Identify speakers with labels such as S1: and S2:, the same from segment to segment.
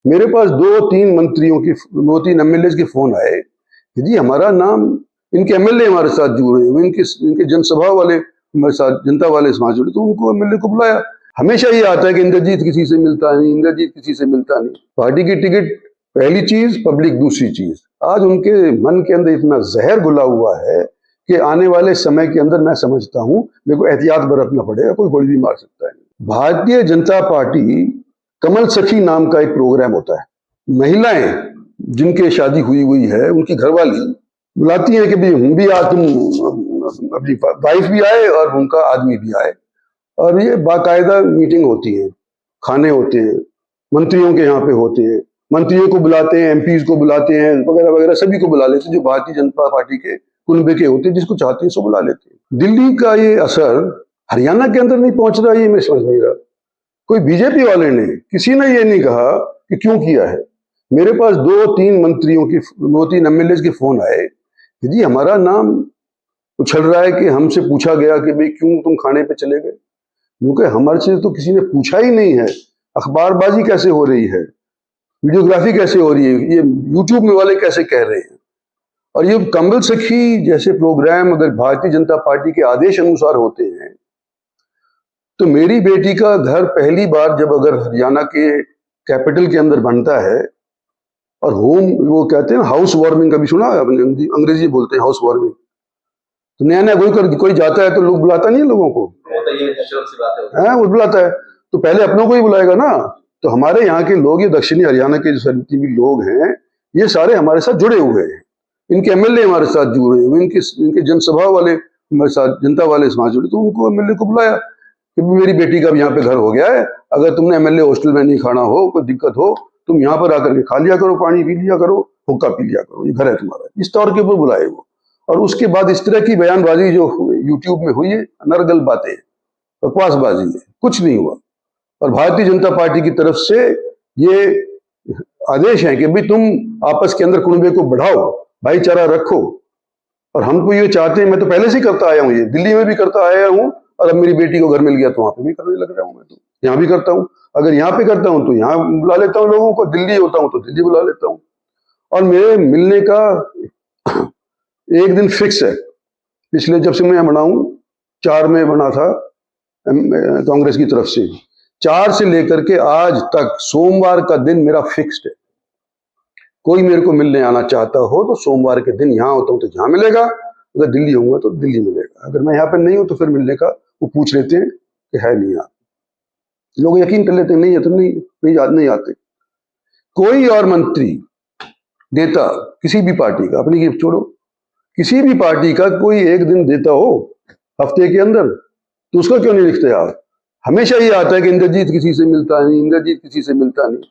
S1: मेरे पास दो तीन एमएलए के फोन आए कि जी हमारा नाम, इनके एमएलए हमारे साथ जुड़े, इनके जनसभा वाले हमारे साथ, जनता वाले समाज जुड़े, तो उनको एमएलए को बुलाया। हमेशा ये आता है कि इंद्रजीत किसी से मिलता नहीं, इंद्रजीत किसी से मिलता नहीं। पार्टी की टिकट पहली चीज, पब्लिक दूसरी चीज। आज उनके मन के अंदर इतना जहर घुला हुआ है कि आने वाले समय के अंदर मैं समझता हूं मेरे को एहतियात बरतना पड़ेगा, कोई गोली भी मार सकता है। भारतीय जनता पार्टी कमल सखी नाम का एक प्रोग्राम होता है। महिलाएं जिनके शादी हुई है उनकी घरवाली बुलाती है कि भाई हम भी आ, तुम अपनी वाइफ भी आए और उनका आदमी भी आए, और ये बाकायदा मीटिंग होती है, खाने होते हैं, मंत्रियों के यहाँ पे होते हैं, मंत्रियों को बुलाते हैं, एमपीज को बुलाते हैं, वगैरह वगैरह, सभी को बुला लेते हैं जो भारतीय जनता पार्टी के कुनबे के होते हैं, जिसको चाहते हैं सो बुला लेते हैं। दिल्ली का ये असर हरियाणा के अंदर नहीं पहुंच रहा, ये मैं समझ नहीं रहा। कोई बीजेपी वाले ने, किसी ने ये नहीं कहा कि क्यों किया है। मेरे पास दो तीन एमएलए के फोन आए कि जी हमारा नाम उछल रहा है, कि हमसे पूछा गया कि भाई क्यों तुम खाने पे चले गए, क्योंकि हमारे से तो किसी ने पूछा ही नहीं है। अखबारबाजी कैसे हो रही है, वीडियोग्राफी कैसे हो रही है, ये यूट्यूब में वाले कैसे कह रहे हैं। और ये कमल सखी जैसे प्रोग्राम अगर भारतीय जनता पार्टी के आदेश अनुसार होते हैं, तो मेरी बेटी का घर पहली बार जब अगर हरियाणा के कैपिटल के अंदर बनता है, और वो कहते हैं हाउस वार्मिंग, कभी सुना है आपने? अंग्रेजी बोलते हैं हाउस वार्मिंग। तो नया नया कोई जाता है तो लोग बुलाता नहीं है लोगों को, वो बुलाता है, तो पहले अपनों को ही बुलाएगा ना। तो हमारे यहाँ के लोग, ये दक्षिणी हरियाणा के जो भी लोग हैं, ये सारे हमारे साथ जुड़े हुए हैं, इनके एमएलए हमारे साथ जुड़े हुए, इनके जनसभा वाले हमारे साथ, जनता वाले समाज जुड़े, तो उनको एमएलए को बुलाया कि मेरी बेटी का भी यहाँ पे घर हो गया है, अगर तुमने एमएलए हॉस्टल में नहीं खाना हो, कोई दिक्कत हो, तुम यहाँ पर आकर के खा लिया करो, पानी पी लिया करो, हुक्का पी लिया करो, ये घर है तुम्हारा। इस तौर के ऊपर बुलाए वो। और उसके बाद इस तरह की बयानबाजी जो यूट्यूब में हुई है, नरगल बातें, बकवासबाजी है, कुछ नहीं हुआ। और भारतीय जनता पार्टी की तरफ से ये आदेश है कि भाई तुम आपस के अंदर कुनबे को बढ़ाओ, भाईचारा रखो। और हम तो ये चाहते हैं, मैं तो पहले से करता आया हूँ, ये दिल्ली में भी करता आया हूँ, और अब मेरी बेटी को घर मिल गया तो वहां पे भी करने लग रहा हूँ। मैं तो यहाँ भी करता हूँ, अगर यहाँ पे करता हूँ तो यहाँ बुला लेता हूँ लोगों को, दिल्ली होता हूँ तो दिल्ली बुला लेता हूँ। और मेरे मिलने का एक दिन फिक्स है, पिछले जब से मैं बना हूँ, 4 में बना था कांग्रेस की तरफ से, 4 से लेकर के आज तक सोमवार का दिन मेरा फिक्स्ड है। कोई मेरे को मिलने आना चाहता हो तो सोमवार के दिन यहाँ होता हूँ तो यहाँ मिलेगा, अगर दिल्ली होऊंगा तो दिल्ली मिलेगा, अगर मैं यहाँ पे नहीं हूँ तो फिर मिलने का वो पूछ लेते हैं कि है नहीं यहाँ। लोग यकीन कर लेते हैं नहीं है तो नहीं आते। कोई और मंत्री देता किसी भी पार्टी का, अपनी गिफ्ट छोड़ो, किसी भी पार्टी का कोई एक दिन देता हो हफ्ते के अंदर, तो उसका क्यों नहीं लिखते आप? हमेशा ये आता है कि इंद्रजीत किसी से मिलता नहीं, इंद्रजीत किसी से मिलता नहीं।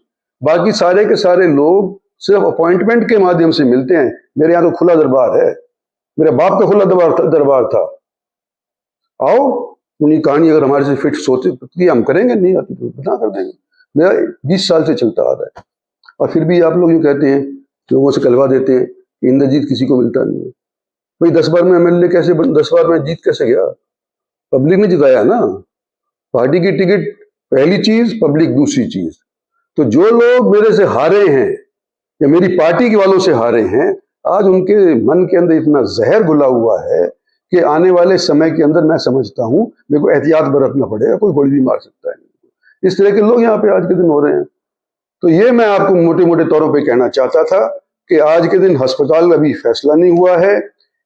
S1: बाकी सारे के सारे लोग सिर्फ अपॉइंटमेंट के माध्यम से मिलते हैं। मेरे यहाँ तो खुला दरबार है, मेरे बाप का खुला दरबार था। आओ, उन्हीं कहानी अगर हमारे से फिट सोचे तो हम करेंगे, नहीं आती तो बता कर देंगे। मेरा 20 साल से चलता आ रहा है, और फिर भी आप लोग यूँ कहते हैं, लोगों से कहलवा देते हैं कि इंद्रजीत किसी को मिलता नहीं है। भाई 10 बार में एमएलए कैसे 10 बार में जीत कैसे गया? पब्लिक ने जिताया ना। पार्टी की टिकट पहली चीज, पब्लिक दूसरी चीज। तो जो लोग मेरे से हारे हैं या मेरी पार्टी के वालों से हारे हैं, आज उनके मन के अंदर इतना जहर घुला हुआ है कि आने वाले समय के अंदर मैं समझता हूं मेरे को एहतियात बरतना पड़ेगा, कोई गोली भी मार सकता है। इस तरह के लोग यहाँ पे आज के दिन हो रहे हैं। तो ये मैं आपको मोटे मोटे तौरों पे कहना चाहता था कि आज के दिन अस्पताल अभी फैसला नहीं हुआ है,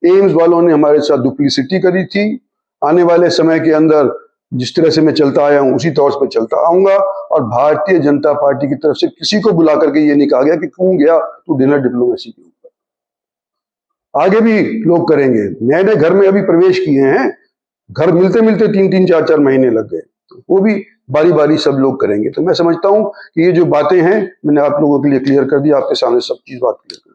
S1: एम्स वालों ने हमारे साथ डुप्लीसिटी करी थी। आने वाले समय के अंदर जिस तरह से मैं चलता आया हूं उसी तौर पर चलता आऊंगा, और भारतीय जनता पार्टी की तरफ से किसी को बुला करके ये नहीं कहा गया कि क्यों गया तू डिनर डिप्लोमेसी के ऊपर। आगे भी लोग करेंगे। नए नए घर में अभी प्रवेश किए हैं, घर मिलते मिलते 3-3, 4-4 महीने लग गए, तो वो भी बारी बारी सब लोग करेंगे। तो मैं समझता हूं कि ये जो बातें हैं मैंने आप लोगों के लिए क्लियर कर दी, आपके सामने सब चीज बात क्लियर कर दी।